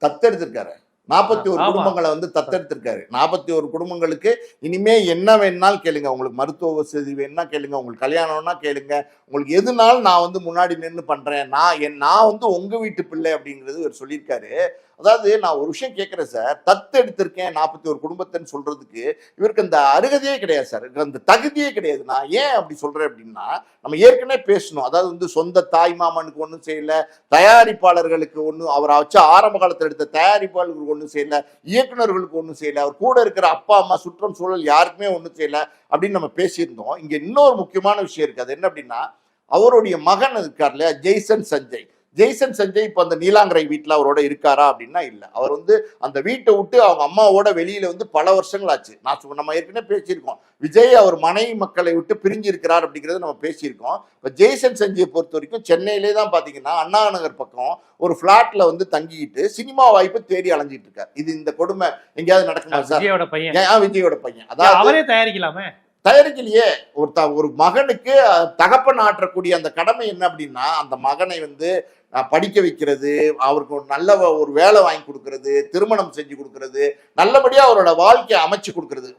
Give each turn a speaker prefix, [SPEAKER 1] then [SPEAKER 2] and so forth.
[SPEAKER 1] தத்தெடுத்திருக்காரு. 41 குடும்பங்களை வந்து தத்தெடுத்திருக்காரு. 41 குடும்பங்களுக்கு இனிமே என்ன வேணும்னாலும் கேளுங்க. உங்களுக்கு மருத்துவ வசதி வேணும்னா கேளுங்க. உங்களுக்கு கல்யாணம்னா கேளுங்க. உங்களுக்கு எதுனாலும் நான் வந்து முன்னாடி நின்று பண்றேன். நான் வந்து உங்க வீட்டு பிள்ளை அப்படிங்கிறது இவர் சொல்லியிருக்காரு. அதாவது நான் ஒரு விஷயம் கேட்கிறேன் சார். தத்தெடுத்திருக்கேன் 41 குடும்பத்தைன்னு சொல்றதுக்கு இவருக்கு அந்த அருகதையே கிடையாது சார். அந்த தகுதியே கிடையாது. நான் ஏன் அப்படி சொல்றேன் அப்படின்னா, நம்ம ஏற்கனவே பேசணும். அதாவது வந்து சொந்த தாய் மாமனுக்கு ஒன்றும் செய்யல, தயாரிப்பாளர்களுக்கு ஒன்றும், அவர் வச்ச ஆரம்ப காலத்தில் எடுத்த தயாரிப்பாளர்களுக்கு ஒன்றும் செய்யல, இயக்குநர்களுக்கு ஒன்றும் செய்யல, அவர் கூட இருக்கிற அப்பா அம்மா சுற்றம் சூழல் யாருக்குமே ஒன்றும் செய்யல அப்படின்னு நம்ம பேசியிருந்தோம். இங்க இன்னொரு முக்கியமான விஷயம் இருக்கு. அது என்ன அப்படின்னா, அவருடைய மகன் இருக்கார் இல்லையா, ஜெய்சன் சஞ்சய். ஜெய்சன் சஞ்சய் இப்ப அந்த நீலாங்கரை வீட்டுல அவரோட இருக்காரா அப்படின்னா இல்ல. அவர் வந்து அந்த வீட்டை விட்டு அவங்க அம்மாவோட வெளியில வந்து பல வருஷங்கள் ஆச்சு. நம்ம ஏற்கனவே பேசியிருக்கோம். விஜய் அவர் மனைவி மக்களை விட்டு பிரிஞ்சு இருக்கிறார் அப்படிங்கறத நம்ம பேசியிருக்கோம். இப்ப ஜெய்சன் சஞ்சயை பொறுத்த வரைக்கும் சென்னையிலே தான் பாத்தீங்கன்னா அண்ணா நகர் பக்கம் ஒரு பிளாட்ல வந்து தங்கிட்டு சினிமா வாய்ப்பு தேடி அலைஞ்சிட்டு இருக்காரு. இது இந்த கொடுமை எங்கேயாவது நடக்குமா சார்? விஜயோட பையன். அதாவது
[SPEAKER 2] அவரே தயாரிக்கலாமே.
[SPEAKER 1] தயாரிக்கலையே. ஒரு மகனுக்கு தகப்பன் ஆற்றக்கூடிய அந்த கடமை என்ன அப்படின்னா, அந்த மகனை வந்து படிக்க வைக்கிறது, அவருக்கு ஒரு நல்ல ஒரு வேலை வாங்கி கொடுக்கறது, திருமணம் செஞ்சு கொடுக்கறது, நல்லபடியா அவரோட வாழ்க்கையை அமைச்சு கொடுக்கறது.